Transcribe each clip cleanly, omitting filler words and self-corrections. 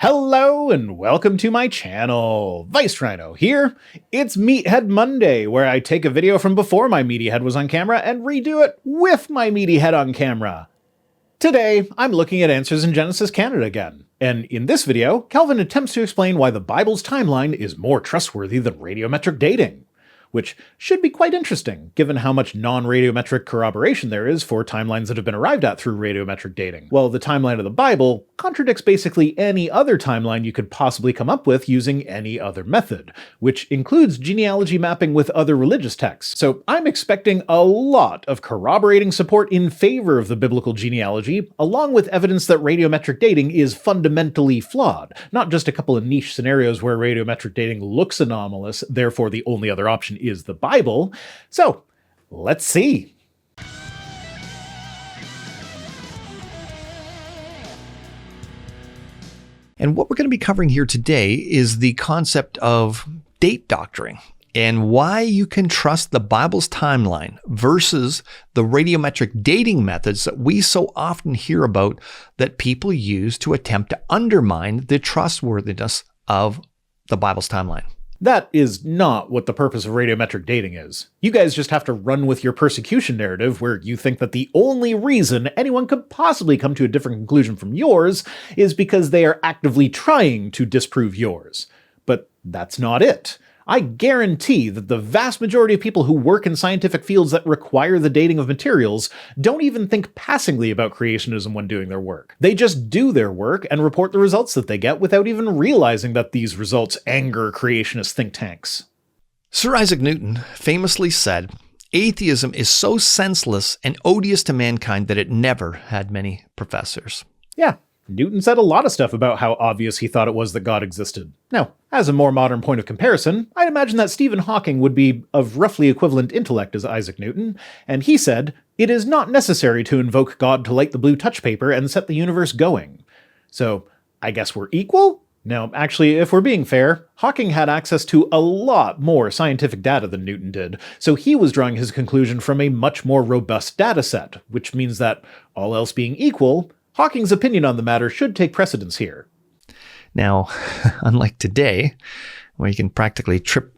Hello and welcome to my channel. Vice Rhino here. It's Meathead Monday, where I take a video from before my meaty head was on camera and redo it with my meaty head on camera. Today, I'm looking at Answers in Genesis Canada again, and in this video, Calvin attempts to explain why the Bible's timeline is more trustworthy than radiometric dating, which should be quite interesting, given how much non-radiometric corroboration there is for timelines that have been arrived at through radiometric dating. Well, the timeline of the Bible contradicts basically any other timeline you could possibly come up with using any other method, which includes genealogy mapping with other religious texts. So I'm expecting a lot of corroborating support in favor of the biblical genealogy, along with evidence that radiometric dating is fundamentally flawed, not just a couple of niche scenarios where radiometric dating looks anomalous, therefore the only other option is the Bible. So, let's see. And what we're going to be covering here today is the concept of date doctoring and why you can trust the Bible's timeline versus the radiometric dating methods that we so often hear about that people use to attempt to undermine the trustworthiness of the Bible's timeline. That is not what the purpose of radiometric dating is. You guys just have to run with your persecution narrative where you think that the only reason anyone could possibly come to a different conclusion from yours is because they are actively trying to disprove yours. But that's not it. I guarantee that the vast majority of people who work in scientific fields that require the dating of materials don't even think passingly about creationism when doing their work. They just do their work and report the results that they get without even realizing that these results anger creationist think tanks. Sir Isaac Newton famously said, "Atheism is so senseless and odious to mankind that it never had many professors." Yeah. Newton said a lot of stuff about how obvious he thought it was that God existed. Now, as a more modern point of comparison, I'd imagine that Stephen Hawking would be of roughly equivalent intellect as Isaac Newton, and he said, "It is not necessary to invoke God to light the blue touch paper and set the universe going." So, I guess we're equal? Now, actually, if we're being fair, Hawking had access to a lot more scientific data than Newton did, so he was drawing his conclusion from a much more robust data set, which means that, all else being equal, Hawking's opinion on the matter should take precedence here. Now, unlike today, where you can practically trip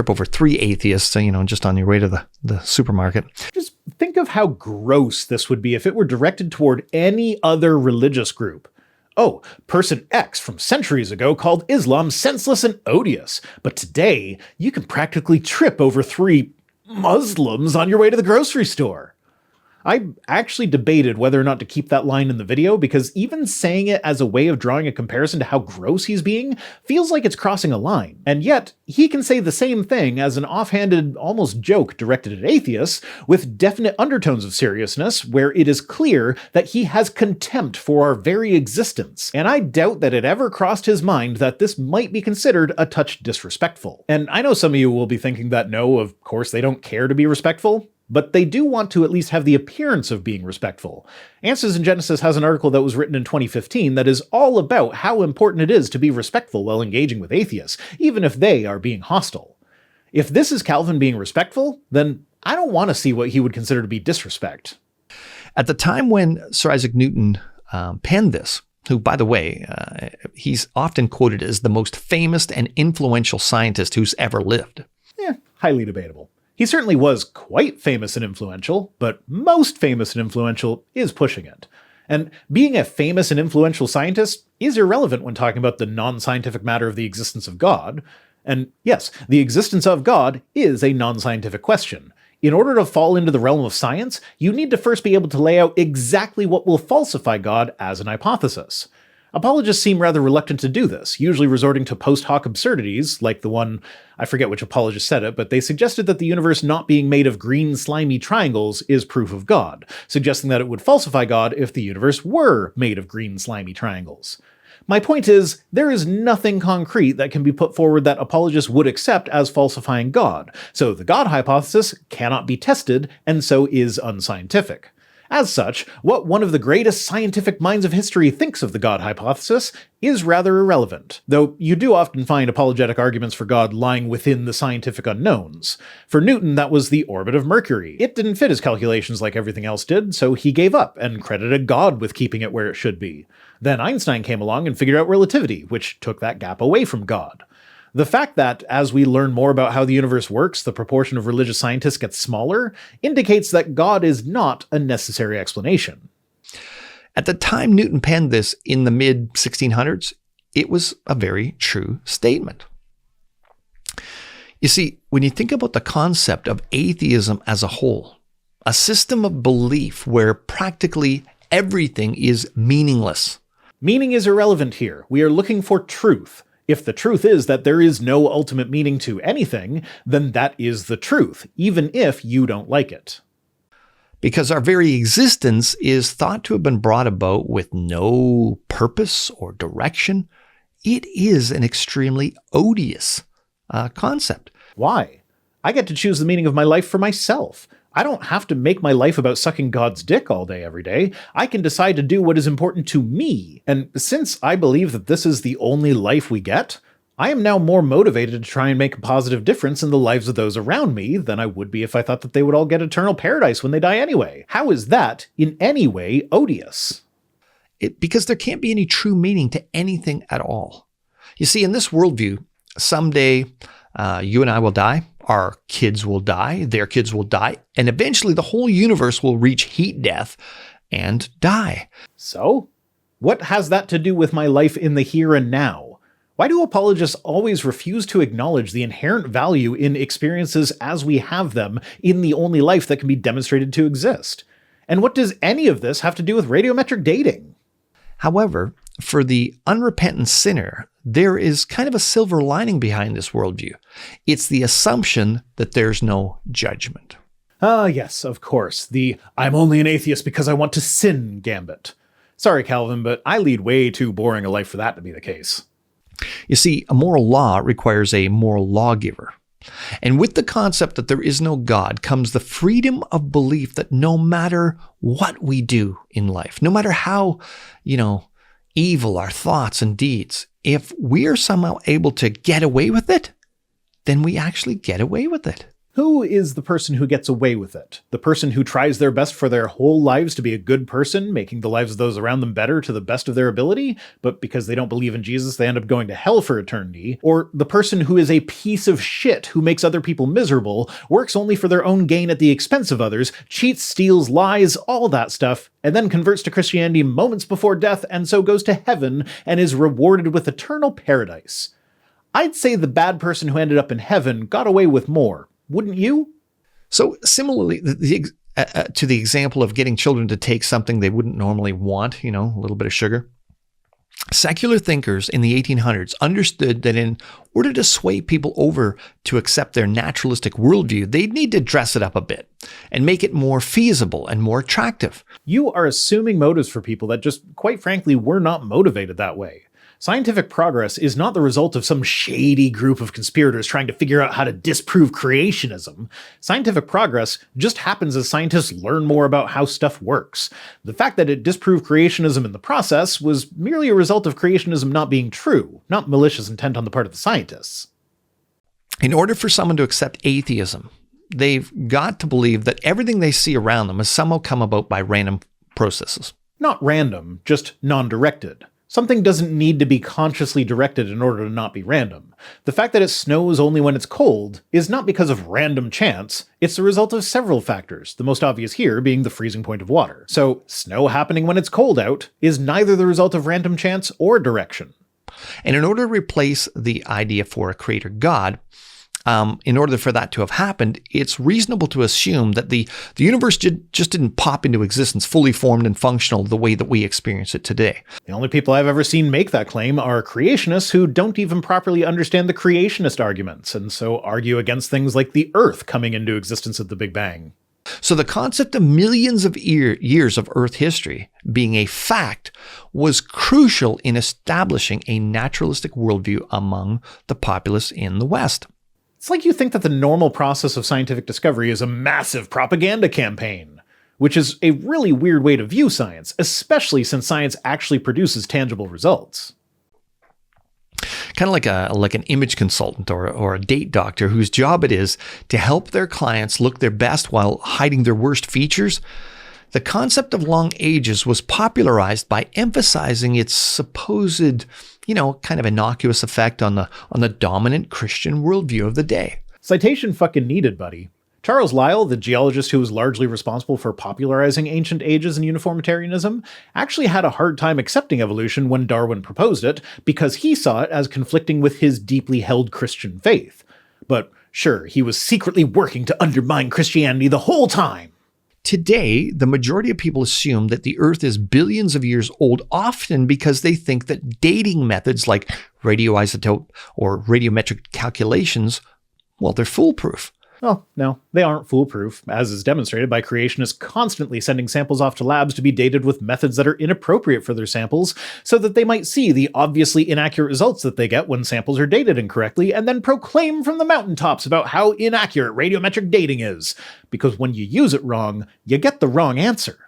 over three atheists, just on your way to the supermarket. Just think of how gross this would be if it were directed toward any other religious group. Oh, person X from centuries ago called Islam senseless and odious, but today you can practically trip over three Muslims on your way to the grocery store. I actually debated whether or not to keep that line in the video because even saying it as a way of drawing a comparison to how gross he's being feels like it's crossing a line. And yet, he can say the same thing as an offhanded, almost joke directed at atheists with definite undertones of seriousness where it is clear that he has contempt for our very existence. And I doubt that it ever crossed his mind that this might be considered a touch disrespectful. And I know some of you will be thinking that no, of course they don't care to be respectful. But they do want to at least have the appearance of being respectful. Answers in Genesis has an article that was written in 2015 that is all about how important it is to be respectful while engaging with atheists, even if they are being hostile. If this is Calvin being respectful, then I don't want to see what he would consider to be disrespect. At the time when Sir Isaac Newton penned this, who, by the way, he's often quoted as the most famous and influential scientist who's ever lived. Highly debatable. He certainly was quite famous and influential, but most famous and influential is pushing it. And being a famous and influential scientist is irrelevant when talking about the non-scientific matter of the existence of God. And yes, the existence of God is a non-scientific question. In order to fall into the realm of science, you need to first be able to lay out exactly what will falsify God as an hypothesis. Apologists seem rather reluctant to do this, usually resorting to post hoc absurdities, like the one, I forget which apologist said it, but they suggested that the universe not being made of green slimy triangles is proof of God, suggesting that it would falsify God if the universe were made of green slimy triangles. My point is, there is nothing concrete that can be put forward that apologists would accept as falsifying God, so the God hypothesis cannot be tested, and so is unscientific. As such, what one of the greatest scientific minds of history thinks of the God hypothesis is rather irrelevant, though you do often find apologetic arguments for God lying within the scientific unknowns. For Newton, that was the orbit of Mercury. It didn't fit his calculations like everything else did, so he gave up and credited God with keeping it where it should be. Then Einstein came along and figured out relativity, which took that gap away from God. The fact that, as we learn more about how the universe works, the proportion of religious scientists gets smaller, indicates that God is not a necessary explanation. At the time Newton penned this in the mid-1600s, it was a very true statement. You see, when you think about the concept of atheism as a whole, a system of belief where practically everything is meaningless. Meaning is irrelevant here. We are looking for truth. If the truth is that there is no ultimate meaning to anything, then that is the truth, even if you don't like it. Because our very existence is thought to have been brought about with no purpose or direction, it is an extremely odious concept. Why? I get to choose the meaning of my life for myself. I don't have to make my life about sucking God's dick all day every day. I can decide to do what is important to me. And since I believe that this is the only life we get, I am now more motivated to try and make a positive difference in the lives of those around me than I would be if I thought that they would all get eternal paradise when they die anyway. How is that in any way odious? Because there can't be any true meaning to anything at all. You see, in this worldview, someday you and I will die. Our kids will die, their kids will die, and eventually the whole universe will reach heat death and die. So, what has that to do with my life in the here and now? Why do apologists always refuse to acknowledge the inherent value in experiences as we have them in the only life that can be demonstrated to exist? And what does any of this have to do with radiometric dating? However, for the unrepentant sinner, there is kind of a silver lining behind this worldview. It's the assumption that there's no judgment. Yes, of course. The "I'm only an atheist because I want to sin" gambit. Sorry, Calvin, but I lead way too boring a life for that to be the case. You see, a moral law requires a moral lawgiver. And with the concept that there is no God comes the freedom of belief that no matter what we do in life, no matter how, evil our thoughts and deeds, if we are somehow able to get away with it, then we actually get away with it. Who is the person who gets away with it? The person who tries their best for their whole lives to be a good person, making the lives of those around them better to the best of their ability, but because they don't believe in Jesus, they end up going to hell for eternity? Or the person who is a piece of shit who makes other people miserable, works only for their own gain at the expense of others, cheats, steals, lies, all that stuff, and then converts to Christianity moments before death and so goes to heaven and is rewarded with eternal paradise? I'd say the bad person who ended up in heaven got away with more. Wouldn't you? So similarly, to the example of getting children to take something they wouldn't normally want, a little bit of sugar, secular thinkers in the 1800s understood that in order to sway people over to accept their naturalistic worldview, they'd need to dress it up a bit and make it more feasible and more attractive. You are assuming motives for people that just, quite frankly, were not motivated that way. Scientific progress is not the result of some shady group of conspirators trying to figure out how to disprove creationism. Scientific progress just happens as scientists learn more about how stuff works. The fact that it disproved creationism in the process was merely a result of creationism not being true, not malicious intent on the part of the scientists. In order for someone to accept atheism, they've got to believe that everything they see around them has somehow come about by random processes. Not random, just non-directed. Something doesn't need to be consciously directed in order to not be random. The fact that it snows only when it's cold is not because of random chance, it's the result of several factors, the most obvious here being the freezing point of water. So, snow happening when it's cold out is neither the result of random chance or direction. And in order to replace the idea for a creator God, in order for that to have happened, it's reasonable to assume that the universe just didn't pop into existence fully formed and functional the way that we experience it today. The only people I've ever seen make that claim are creationists who don't even properly understand the creationist arguments, and so argue against things like the Earth coming into existence at the Big Bang. So the concept of millions of years of Earth history being a fact was crucial in establishing a naturalistic worldview among the populace in the West. It's like you think that the normal process of scientific discovery is a massive propaganda campaign. which is a really weird way to view science, especially since science actually produces tangible results. Kind of like an image consultant or a date doctor whose job it is to help their clients look their best while hiding their worst features. The concept of long ages was popularized by emphasizing its supposed, kind of innocuous effect on the dominant Christian worldview of the day. Citation fucking needed, buddy. Charles Lyell, the geologist who was largely responsible for popularizing ancient ages and uniformitarianism, actually had a hard time accepting evolution when Darwin proposed it because he saw it as conflicting with his deeply held Christian faith. But sure, he was secretly working to undermine Christianity the whole time. Today, the majority of people assume that the Earth is billions of years old, often because they think that dating methods like radioisotope or radiometric calculations, well, they're foolproof. Well, no, they aren't foolproof, as is demonstrated by creationists constantly sending samples off to labs to be dated with methods that are inappropriate for their samples, so that they might see the obviously inaccurate results that they get when samples are dated incorrectly, and then proclaim from the mountaintops about how inaccurate radiometric dating is. Because when you use it wrong, you get the wrong answer.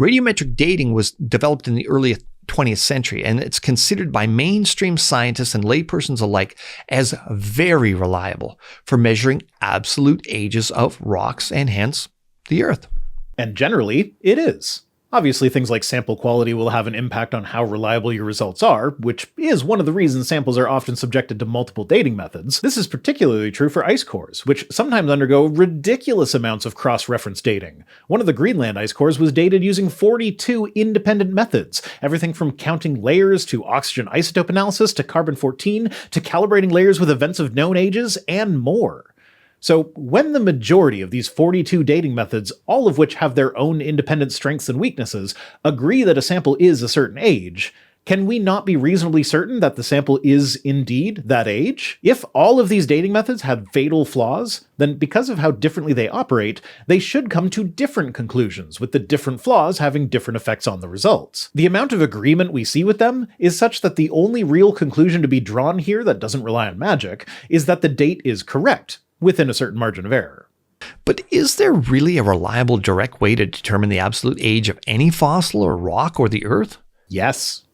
Radiometric dating was developed in the early 20th century, and it's considered by mainstream scientists and laypersons alike as very reliable for measuring absolute ages of rocks and hence the Earth. And generally, it is. Obviously, things like sample quality will have an impact on how reliable your results are, which is one of the reasons samples are often subjected to multiple dating methods. This is particularly true for ice cores, which sometimes undergo ridiculous amounts of cross-reference dating. One of the Greenland ice cores was dated using 42 independent methods, everything from counting layers to oxygen isotope analysis to carbon-14 to calibrating layers with events of known ages, and more. So when the majority of these 42 dating methods, all of which have their own independent strengths and weaknesses, agree that a sample is a certain age, can we not be reasonably certain that the sample is indeed that age? If all of these dating methods have fatal flaws, then because of how differently they operate, they should come to different conclusions, with the different flaws having different effects on the results. The amount of agreement we see with them is such that the only real conclusion to be drawn here that doesn't rely on magic is that the date is correct, within a certain margin of error. But is there really a reliable direct way to determine the absolute age of any fossil or rock or the Earth? Yes.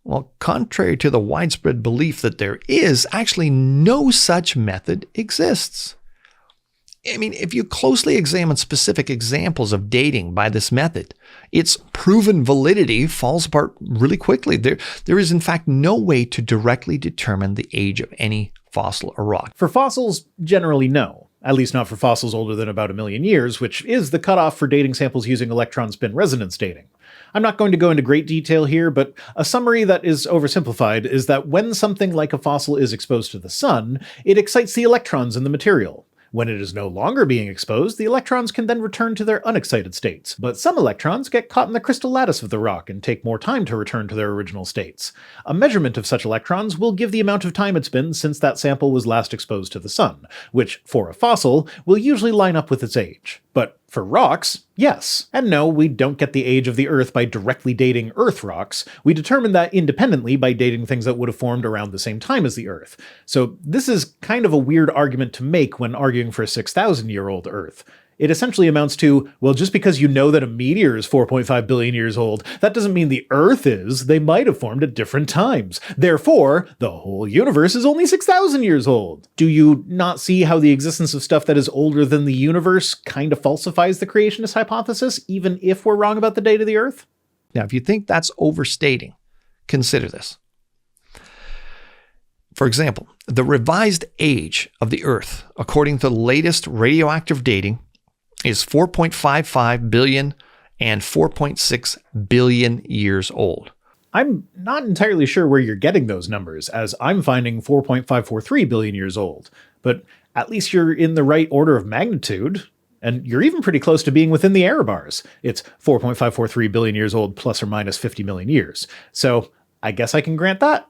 Well, contrary to the widespread belief that there is, actually no such method exists. I mean, if you closely examine specific examples of dating by this method, its proven validity falls apart really quickly. There is, in fact, no way to directly determine the age of any fossil or rock. For fossils, generally no. At least not for fossils older than about 1 million years, which is the cutoff for dating samples using electron spin resonance dating. I'm not going to go into great detail here, but a summary that is oversimplified is that when something like a fossil is exposed to the sun, it excites the electrons in the material. When it is no longer being exposed, the electrons can then return to their unexcited states. But some electrons get caught in the crystal lattice of the rock and take more time to return to their original states. A measurement of such electrons will give the amount of time it's been since that sample was last exposed to the sun, which, for a fossil, will usually line up with its age. But for rocks, yes. And no, we don't get the age of the Earth by directly dating Earth rocks. We determine that independently by dating things that would have formed around the same time as the Earth. So this is kind of a weird argument to make when arguing for a 6,000-year-old Earth. It essentially amounts to, well, just because you know that a meteor is 4.5 billion years old, that doesn't mean the Earth is. They might have formed at different times. Therefore, the whole universe is only 6,000 years old. Do you not see how the existence of stuff that is older than the universe kind of falsifies the creationist hypothesis, even if we're wrong about the date of the Earth? Now, if you think that's overstating, consider this. For example, the revised age of the Earth, according to the latest radioactive dating, is 4.55 billion and 4.6 billion years old. I'm not entirely sure where you're getting those numbers, as I'm finding 4.543 billion years old, but at least you're in the right order of magnitude, and you're even pretty close to being within the error bars. It's 4.543 billion years old plus or minus 50 million years. So I guess I can grant that.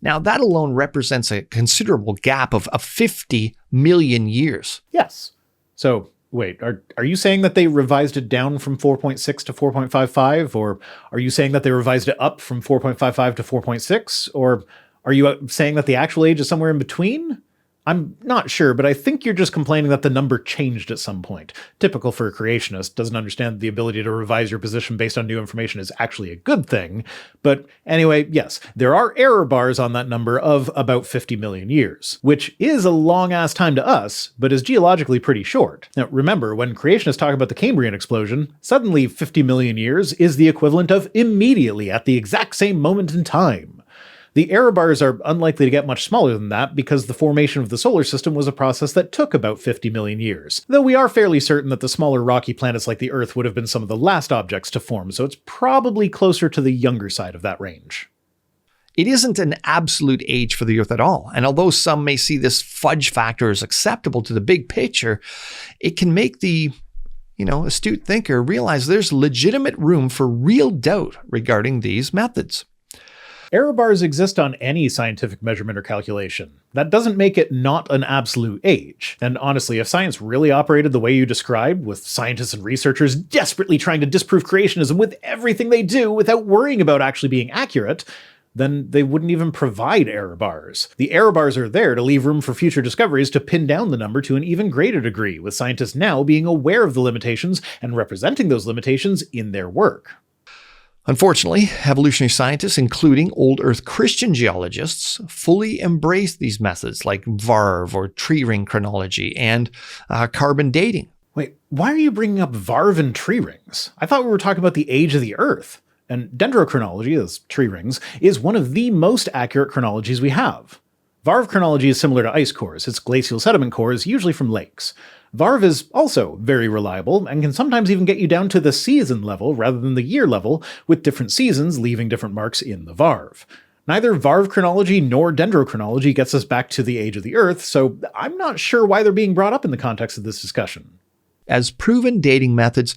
Now, that alone represents a considerable gap of 50 million years. Yes. So wait, are you saying that they revised it down from 4.6 to 4.55? Or are you saying that they revised it up from 4.55 to 4.6? Or are you saying that the actual age is somewhere in between? I'm not sure, but I think you're just complaining that the number changed at some point. Typical for a creationist, doesn't understand that the ability to revise your position based on new information is actually a good thing. But anyway, yes, there are error bars on that number of about 50 million years, which is a long-ass time to us, but is geologically pretty short. Now, remember, when creationists talk about the Cambrian explosion, suddenly 50 million years is the equivalent of immediately at the exact same moment in time. The error bars are unlikely to get much smaller than that because the formation of the solar system was a process that took about 50 million years, though we are fairly certain that the smaller rocky planets like the Earth would have been some of the last objects to form, so it's probably closer to the younger side of that range. It isn't an absolute age for the Earth at all, and although some may see this fudge factor as acceptable to the big picture, it can make the astute thinker realize there's legitimate room for real doubt regarding these methods. Error bars exist on any scientific measurement or calculation. That doesn't make it not an absolute age. And honestly, if science really operated the way you described, with scientists and researchers desperately trying to disprove creationism with everything they do without worrying about actually being accurate, then they wouldn't even provide error bars. The error bars are there to leave room for future discoveries to pin down the number to an even greater degree, with scientists now being aware of the limitations and representing those limitations in their work. Unfortunately, evolutionary scientists, including old Earth Christian geologists, fully embrace these methods like VARV or tree ring chronology and carbon dating. Wait, why are you bringing up VARV and tree rings? I thought we were talking about the age of the Earth. And dendrochronology, those tree rings, is one of the most accurate chronologies we have. VARV chronology is similar to ice cores. It's glacial sediment cores, usually from lakes. VARV is also very reliable and can sometimes even get you down to the season level rather than the year level, with different seasons leaving different marks in the VARV. Neither VARV chronology nor dendrochronology gets us back to the age of the Earth, so I'm not sure why they're being brought up in the context of this discussion. As proven dating methods,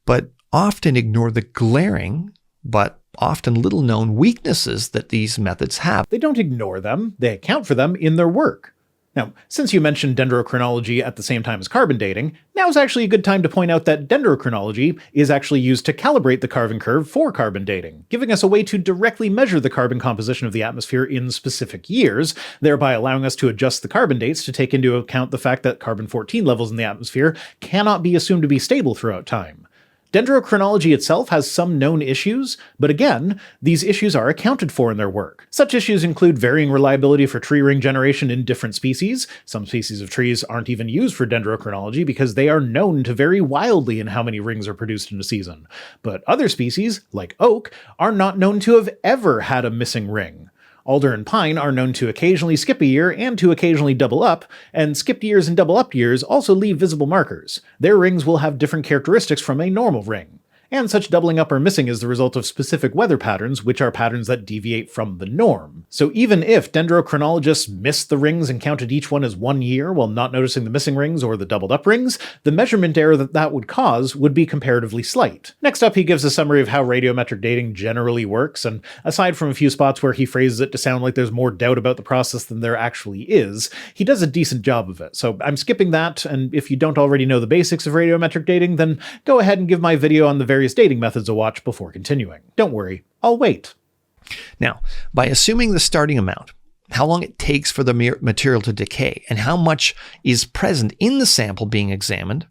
but often ignore the glaring, but often little-known weaknesses that these methods have. They don't ignore them, they account for them in their work. Now, since you mentioned dendrochronology at the same time as carbon dating, now's actually a good time to point out that dendrochronology is actually used to calibrate the carbon curve for carbon dating, giving us a way to directly measure the carbon composition of the atmosphere in specific years, thereby allowing us to adjust the carbon dates to take into account the fact that carbon-14 levels in the atmosphere cannot be assumed to be stable throughout time. Dendrochronology itself has some known issues, but again, these issues are accounted for in their work. Such issues include varying reliability for tree ring generation in different species. Some species of trees aren't even used for dendrochronology because they are known to vary wildly in how many rings are produced in a season. But other species, like oak, are not known to have ever had a missing ring. Alder and pine are known to occasionally skip a year and to occasionally double up, and skipped years and double up years also leave visible markers. Their rings will have different characteristics from a normal ring. And such doubling up or missing is the result of specific weather patterns, which are patterns that deviate from the norm. So even if dendrochronologists missed the rings and counted each one as 1 year while not noticing the missing rings or the doubled up rings, the measurement error that would cause would be comparatively slight. Next up, he gives a summary of how radiometric dating generally works, and aside from a few spots where he phrases it to sound like there's more doubt about the process than there actually is, he does a decent job of it. So I'm skipping that, and if you don't already know the basics of radiometric dating, then go ahead and give my video on the various dating methods a watch before continuing. Don't worry, I'll wait. Now, by assuming the starting amount, how long it takes for the material to decay, and how much is present in the sample being examined,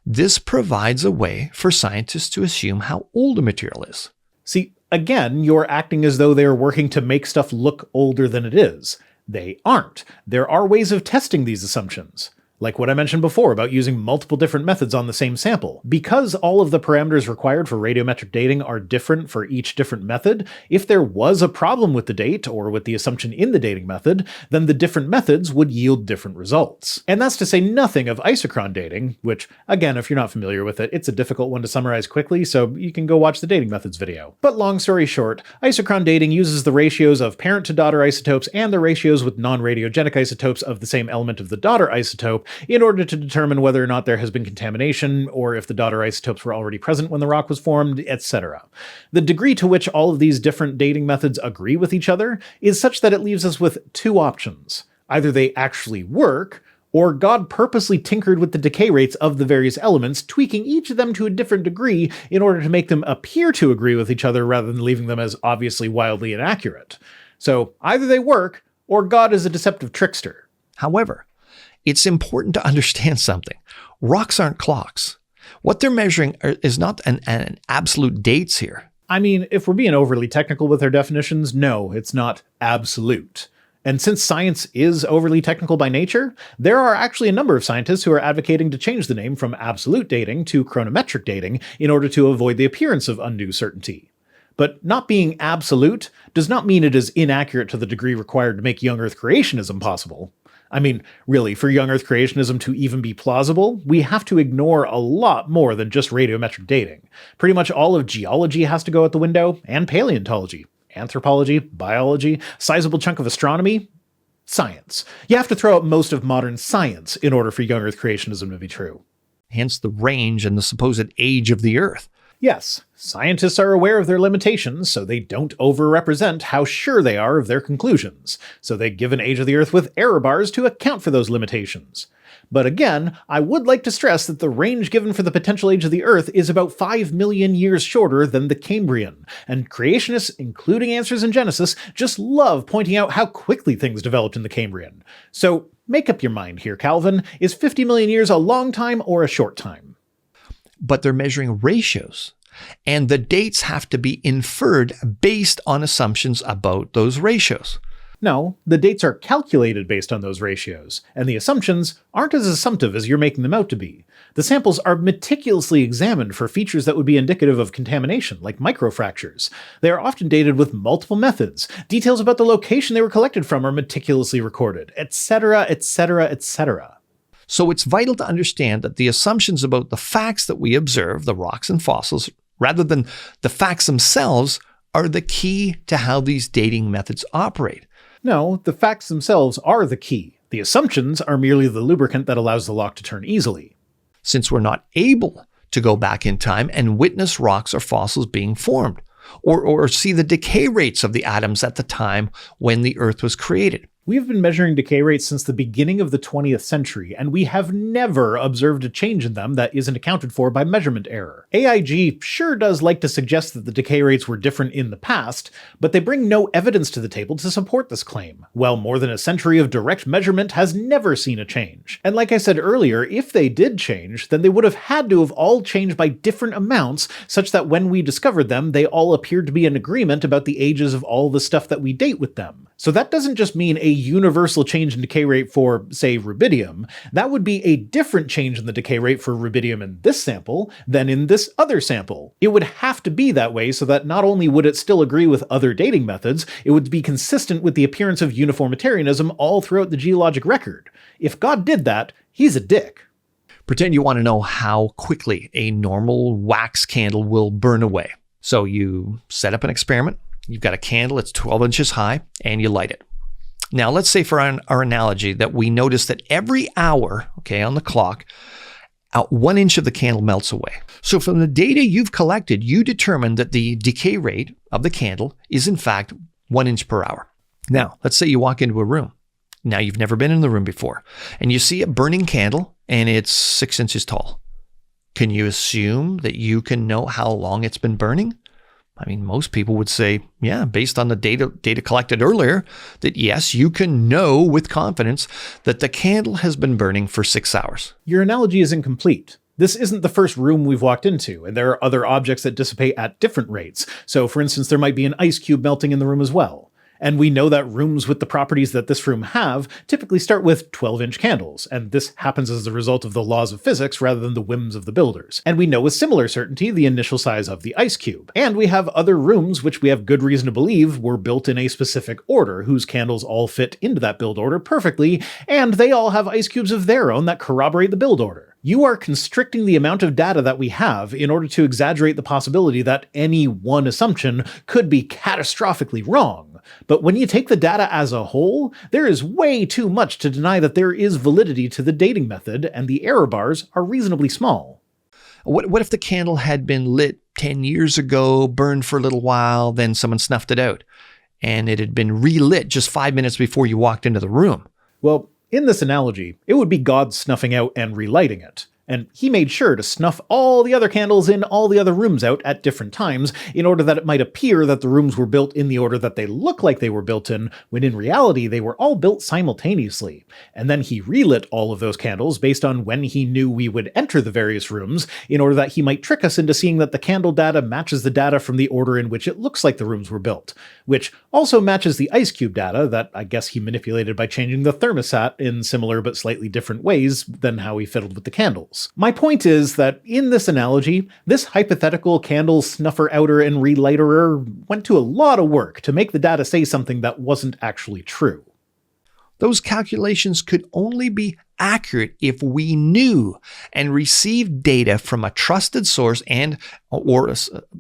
this provides a way for scientists to assume how old a material is. See, again, you're acting as though they're working to make stuff look older than it is. They aren't. There are ways of testing these assumptions. Like what I mentioned before about using multiple different methods on the same sample. Because all of the parameters required for radiometric dating are different for each different method, if there was a problem with the date or with the assumption in the dating method, then the different methods would yield different results. And that's to say nothing of isochron dating, which, again, if you're not familiar with it, it's a difficult one to summarize quickly, so you can go watch the dating methods video. But long story short, isochron dating uses the ratios of parent-to-daughter isotopes and the ratios with non-radiogenic isotopes of the same element of the daughter isotope in order to determine whether or not there has been contamination, or if the daughter isotopes were already present when the rock was formed, etc. The degree to which all of these different dating methods agree with each other is such that it leaves us with two options. Either they actually work, or God purposely tinkered with the decay rates of the various elements, tweaking each of them to a different degree in order to make them appear to agree with each other rather than leaving them as obviously wildly inaccurate. So either they work, or God is a deceptive trickster. However, it's important to understand something. Rocks aren't clocks. What they're measuring is not an absolute dates here. I mean, if we're being overly technical with our definitions, no, it's not absolute. And since science is overly technical by nature, there are actually a number of scientists who are advocating to change the name from absolute dating to chronometric dating in order to avoid the appearance of undue certainty. But not being absolute does not mean it is inaccurate to the degree required to make young Earth creationism possible. I mean, really, for young Earth creationism to even be plausible, we have to ignore a lot more than just radiometric dating. Pretty much all of geology has to go out the window, and paleontology, anthropology, biology, sizable chunk of astronomy, science. You have to throw out most of modern science in order for young Earth creationism to be true. Hence the range and the supposed age of the Earth. Yes, scientists are aware of their limitations, so they don't overrepresent how sure they are of their conclusions, so they give an age of the Earth with error bars to account for those limitations. But again, I would like to stress that the range given for the potential age of the Earth is about 5 million years shorter than the Cambrian, and creationists, including Answers in Genesis, just love pointing out how quickly things developed in the Cambrian. So make up your mind here, Calvin. Is 50 million years a long time or a short time? But they're measuring ratios, and the dates have to be inferred based on assumptions about those ratios. No, the dates are calculated based on those ratios, and the assumptions aren't as assumptive as you're making them out to be. The samples are meticulously examined for features that would be indicative of contamination, like microfractures. They are often dated with multiple methods. Details about the location they were collected from are meticulously recorded, etc., etc., etc. So it's vital to understand that the assumptions about the facts that we observe, the rocks and fossils, rather than the facts themselves, are the key to how these dating methods operate. No, the facts themselves are the key. The assumptions are merely the lubricant that allows the lock to turn easily. Since we're not able to go back in time and witness rocks or fossils being formed, or see the decay rates of the atoms at the time when the Earth was created. We've been measuring decay rates since the beginning of the 20th century, and we have never observed a change in them that isn't accounted for by measurement error. AIG sure does like to suggest that the decay rates were different in the past, but they bring no evidence to the table to support this claim, while more than a century of direct measurement has never seen a change. And like I said earlier, if they did change, then they would have had to have all changed by different amounts, such that when we discovered them, they all appeared to be in agreement about the ages of all the stuff that we date with them. So that doesn't just mean a universal change in decay rate for, say, rubidium. That would be a different change in the decay rate for rubidium in this sample than in this other sample. It would have to be that way so that not only would it still agree with other dating methods, it would be consistent with the appearance of uniformitarianism all throughout the geologic record. If God did that, he's a dick. Pretend you want to know how quickly a normal wax candle will burn away. So you set up an experiment. You've got a candle, it's 12 inches high, and you light it. Now, let's say for our analogy that we notice that every hour, on the clock, 1 inch of the candle melts away. So from the data you've collected, you determine that the decay rate of the candle is in fact 1 inch per hour. Now, let's say you walk into a room. Now, you've never been in the room before, and you see a burning candle, and it's 6 inches tall. Can you assume that you can know how long it's been burning? I mean, most people would say, yeah, based on the data collected earlier, that yes, you can know with confidence that the candle has been burning for 6 hours. Your analogy is incomplete. This isn't the first room we've walked into, and there are other objects that dissipate at different rates. So, for instance, there might be an ice cube melting in the room as well. And we know that rooms with the properties that this room have typically start with 12-inch candles, and this happens as a result of the laws of physics rather than the whims of the builders. And we know with similar certainty the initial size of the ice cube. And we have other rooms which we have good reason to believe were built in a specific order, whose candles all fit into that build order perfectly, and they all have ice cubes of their own that corroborate the build order. You are constricting the amount of data that we have in order to exaggerate the possibility that any one assumption could be catastrophically wrong. But when you take the data as a whole, there is way too much to deny that there is validity to the dating method, and the error bars are reasonably small. What if the candle had been lit 10 years ago, burned for a little while, then someone snuffed it out, and it had been relit just 5 minutes before you walked into the room? Well, in this analogy, it would be God snuffing out and relighting it. And he made sure to snuff all the other candles in all the other rooms out at different times in order that it might appear that the rooms were built in the order that they look like they were built in, when in reality they were all built simultaneously. And then he relit all of those candles based on when he knew we would enter the various rooms in order that he might trick us into seeing that the candle data matches the data from the order in which it looks like the rooms were built, which also matches the ice cube data that I guess he manipulated by changing the thermostat in similar but slightly different ways than how he fiddled with the candles. My point is that in this analogy, this hypothetical candle snuffer outer and relighter went to a lot of work to make the data say something that wasn't actually true. Those calculations could only be accurate if we knew and received data from a trusted source or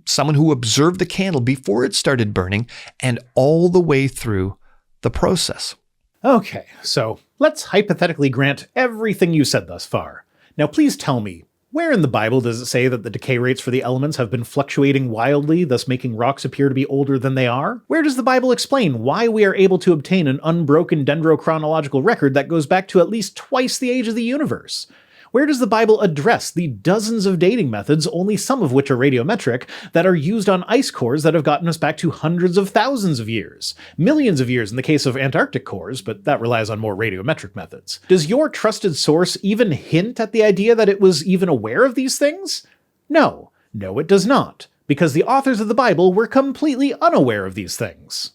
someone who observed the candle before it started burning and all the way through the process. Okay, so let's hypothetically grant everything you said thus far. Now please tell me, where in the Bible does it say that the decay rates for the elements have been fluctuating wildly, thus making rocks appear to be older than they are? Where does the Bible explain why we are able to obtain an unbroken dendrochronological record that goes back to at least twice the age of the universe? Where does the Bible address the dozens of dating methods, only some of which are radiometric, that are used on ice cores that have gotten us back to hundreds of thousands of years? Millions of years in the case of Antarctic cores, but that relies on more radiometric methods. Does your trusted source even hint at the idea that it was even aware of these things? No, it does not, because the authors of the Bible were completely unaware of these things.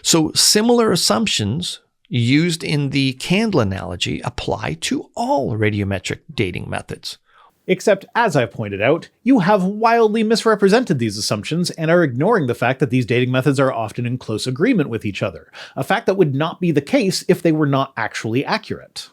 So similar assumptions used in the candle analogy apply to all radiometric dating methods. Except, as I've pointed out, you have wildly misrepresented these assumptions and are ignoring the fact that these dating methods are often in close agreement with each other, a fact that would not be the case if they were not actually accurate.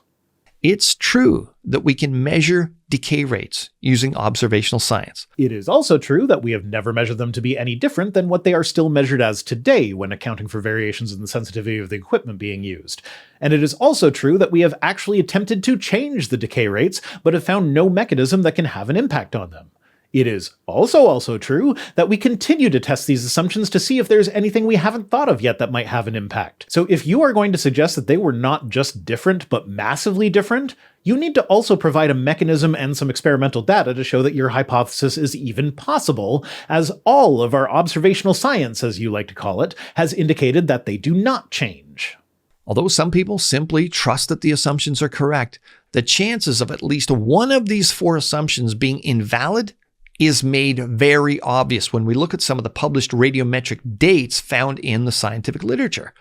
It's true that we can measure decay rates using observational science. It is also true that we have never measured them to be any different than what they are still measured as today when accounting for variations in the sensitivity of the equipment being used. And it is also true that we have actually attempted to change the decay rates, but have found no mechanism that can have an impact on them. It is also true that we continue to test these assumptions to see if there's anything we haven't thought of yet that might have an impact. So if you are going to suggest that they were not just different, but massively different, you need to also provide a mechanism and some experimental data to show that your hypothesis is even possible, as all of our observational science, as you like to call it, has indicated that they do not change. Although some people simply trust that the assumptions are correct, the chances of at least one of these four assumptions being invalid is made very obvious when we look at some of the published radiometric dates found in the scientific literature.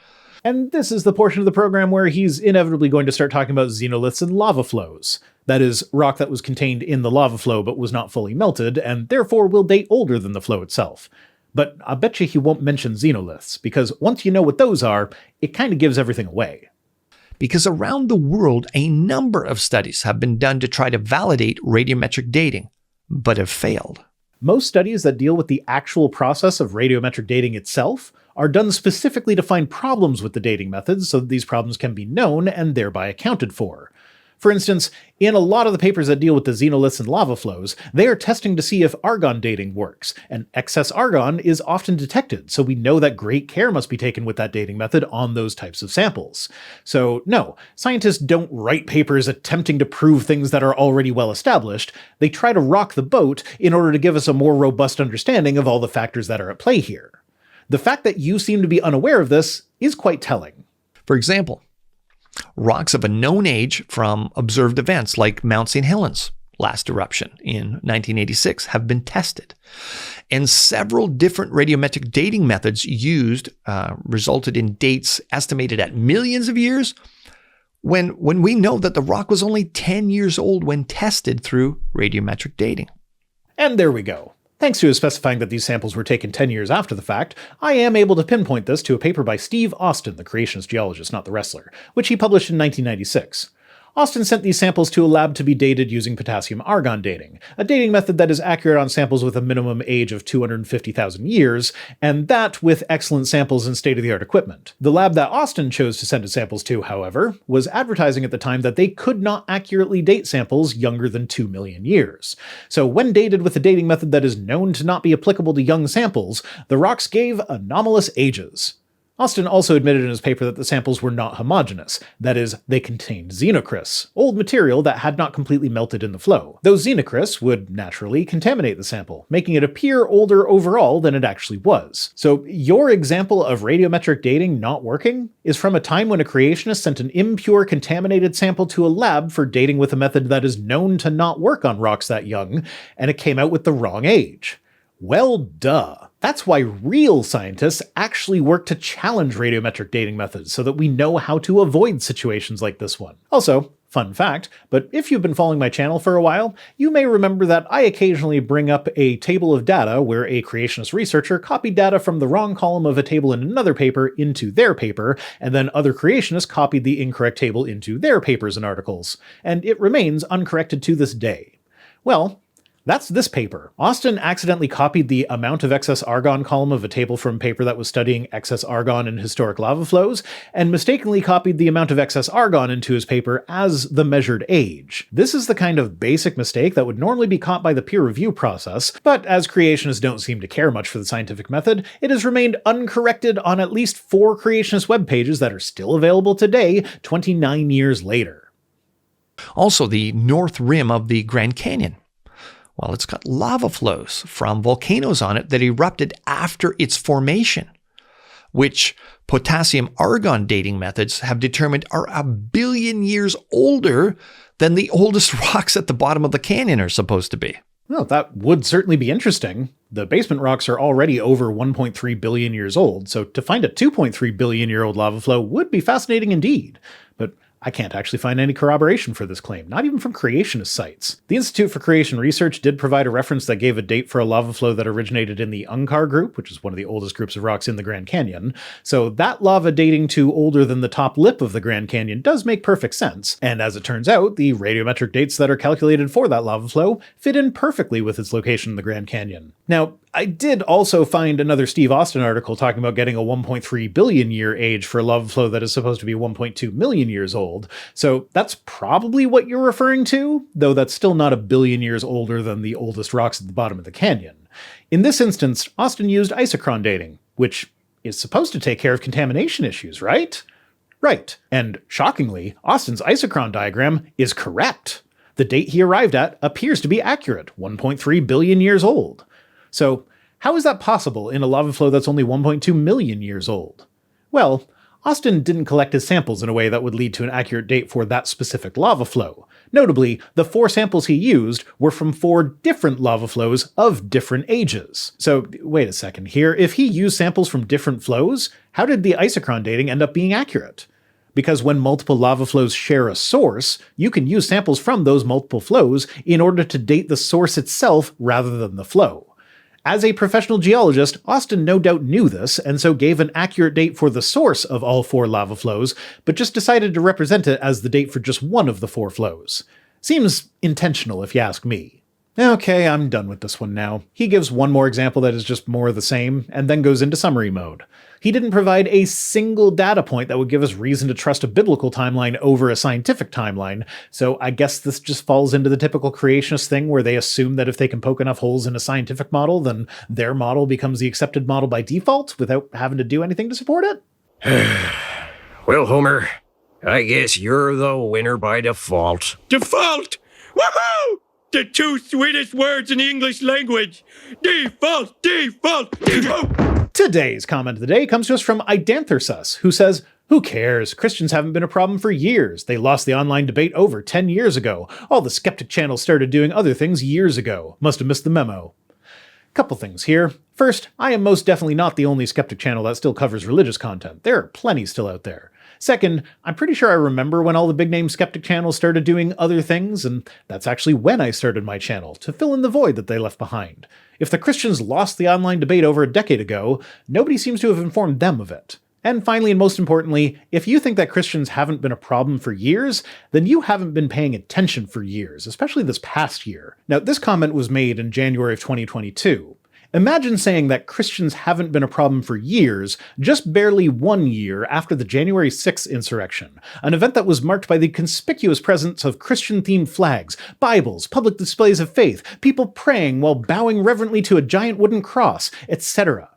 And this is the portion of the program where he's inevitably going to start talking about xenoliths and lava flows. That is, rock that was contained in the lava flow but was not fully melted, and therefore will date older than the flow itself. But I bet you he won't mention xenoliths, because once you know what those are, it kind of gives everything away. Because around the world, a number of studies have been done to try to validate radiometric dating, but have failed. Most studies that deal with the actual process of radiometric dating itself are done specifically to find problems with the dating methods so that these problems can be known and thereby accounted for. For instance, in a lot of the papers that deal with the xenoliths and lava flows, they are testing to see if argon dating works, and excess argon is often detected, so we know that great care must be taken with that dating method on those types of samples. So no, scientists don't write papers attempting to prove things that are already well established. They try to rock the boat in order to give us a more robust understanding of all the factors that are at play here. The fact that you seem to be unaware of this is quite telling. For example, rocks of a known age from observed events like Mount St. Helens last eruption in 1986 have been tested. And several different radiometric dating methods used resulted in dates estimated at millions of years when we know that the rock was only 10 years old when tested through radiometric dating. And there we go. Thanks to his specifying that these samples were taken 10 years after the fact, I am able to pinpoint this to a paper by Steve Austin, the creationist geologist, not the wrestler, which he published in 1996. Austin sent these samples to a lab to be dated using potassium-argon dating, a dating method that is accurate on samples with a minimum age of 250,000 years, and that with excellent samples and state-of-the-art equipment. The lab that Austin chose to send his samples to, however, was advertising at the time that they could not accurately date samples younger than 2 million years. So when dated with a dating method that is known to not be applicable to young samples, the rocks gave anomalous ages. Austin also admitted in his paper that the samples were not homogeneous. That is, they contained xenocrysts, old material that had not completely melted in the flow. Those xenocrysts would naturally contaminate the sample, making it appear older overall than it actually was. So your example of radiometric dating not working is from a time when a creationist sent an impure, contaminated sample to a lab for dating with a method that is known to not work on rocks that young, and it came out with the wrong age. Well, duh. That's why real scientists actually work to challenge radiometric dating methods so that we know how to avoid situations like this one. Also, fun fact, but if you've been following my channel for a while, you may remember that I occasionally bring up a table of data where a creationist researcher copied data from the wrong column of a table in another paper into their paper, and then other creationists copied the incorrect table into their papers and articles. And it remains uncorrected to this day. Well, that's this paper. Austin accidentally copied the amount of excess argon column of a table from a paper that was studying excess argon in historic lava flows, and mistakenly copied the amount of excess argon into his paper as the measured age. This is the kind of basic mistake that would normally be caught by the peer review process, but as creationists don't seem to care much for the scientific method, it has remained uncorrected on at least 4 creationist web pages that are still available today, 29 years later. Also, the north rim of the Grand Canyon. Well, it's got lava flows from volcanoes on it that erupted after its formation, which potassium-argon dating methods have determined are 1 billion years older than the oldest rocks at the bottom of the canyon are supposed to be. Well, that would certainly be interesting. The basement rocks are already over 1.3 billion years old, so to find a 2.3 billion year old lava flow would be fascinating indeed. But I can't actually find any corroboration for this claim, not even from creationist sites. The Institute for Creation Research did provide a reference that gave a date for a lava flow that originated in the Unkar group, which is one of the oldest groups of rocks in the Grand Canyon. So that lava dating to older than the top lip of the Grand Canyon does make perfect sense. And as it turns out, the radiometric dates that are calculated for that lava flow fit in perfectly with its location in the Grand Canyon. Now, I did also find another Steve Austin article talking about getting a 1.3 billion year age for a lava flow that is supposed to be 1.2 million years old. So that's probably what you're referring to, though that's still not 1 billion years older than the oldest rocks at the bottom of the canyon. In this instance, Austin used isochron dating, which is supposed to take care of contamination issues, right? Right. And shockingly, Austin's isochron diagram is correct. The date he arrived at appears to be accurate, 1.3 billion years old. So, how is that possible in a lava flow that's only 1.2 million years old? Well, Austin didn't collect his samples in a way that would lead to an accurate date for that specific lava flow. Notably, the 4 samples he used were from 4 different lava flows of different ages. So, wait a second here, if he used samples from different flows, how did the isochron dating end up being accurate? Because when multiple lava flows share a source, you can use samples from those multiple flows in order to date the source itself rather than the flow. As a professional geologist, Austin no doubt knew this, and so gave an accurate date for the source of all 4 lava flows, but just decided to represent it as the date for just one of the 4 flows. Seems intentional, if you ask me. Okay, I'm done with this one now. He gives one more example that is just more of the same, and then goes into summary mode. He didn't provide a single data point that would give us reason to trust a biblical timeline over a scientific timeline, so I guess this just falls into the typical creationist thing where they assume that if they can poke enough holes in a scientific model, then their model becomes the accepted model by default without having to do anything to support it? Well, Homer, I guess you're the winner by default. Default! Woohoo! The 2 sweetest words in the English language. Default, default, default. Today's comment of the day comes to us from Idanthersus, who says, "Who cares? Christians haven't been a problem for years. They lost the online debate over 10 years ago. All the skeptic channels started doing other things years ago. Must have missed the memo." Couple things here. First, I am most definitely not the only skeptic channel that still covers religious content. There are plenty still out there. Second, I'm pretty sure I remember when all the big-name skeptic channels started doing other things, and that's actually when I started my channel, to fill in the void that they left behind. If the Christians lost the online debate over a decade ago, nobody seems to have informed them of it. And finally, and most importantly, if you think that Christians haven't been a problem for years, then you haven't been paying attention for years, especially this past year. Now, this comment was made in January of 2022. Imagine saying that Christians haven't been a problem for years, just barely 1 year after the January 6th insurrection, an event that was marked by the conspicuous presence of Christian-themed flags, Bibles, public displays of faith, people praying while bowing reverently to a giant wooden cross, etc.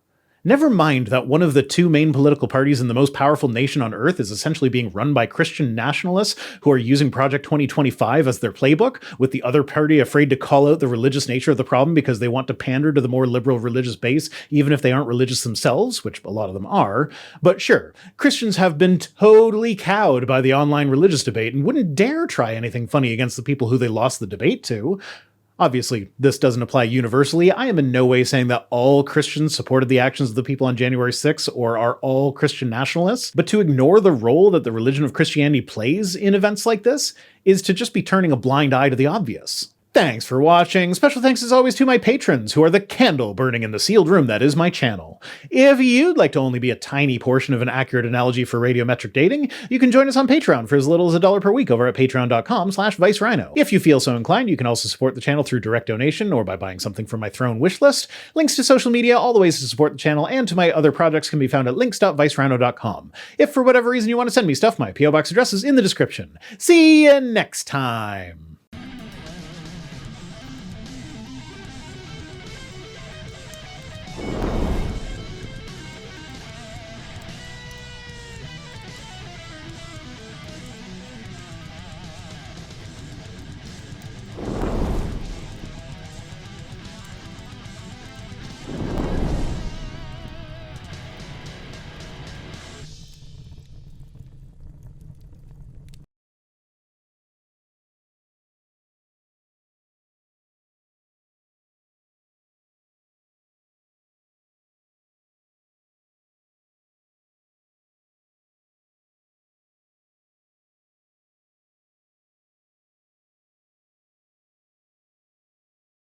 Never mind that one of the two main political parties in the most powerful nation on earth is essentially being run by Christian nationalists who are using Project 2025 as their playbook, with the other party afraid to call out the religious nature of the problem because they want to pander to the more liberal religious base, even if they aren't religious themselves, which a lot of them are. But sure, Christians have been totally cowed by the online religious debate and wouldn't dare try anything funny against the people who they lost the debate to. Obviously, this doesn't apply universally. I am in no way saying that all Christians supported the actions of the people on January 6th or are all Christian nationalists, but to ignore the role that the religion of Christianity plays in events like this is to just be turning a blind eye to the obvious. Thanks for watching. Special thanks as always to my patrons, who are the candle burning in the sealed room that is my channel. If you'd like to only be a tiny portion of an accurate analogy for radiometric dating, you can join us on Patreon for as little as $1 per week over at patreon.com/ViceRhino. If you feel so inclined, you can also support the channel through direct donation or by buying something from my throne wish list. Links to social media, all the ways to support the channel, and to my other projects can be found at links.vicerhino.com. If for whatever reason you want to send me stuff, my PO box address is in the description. See you next time!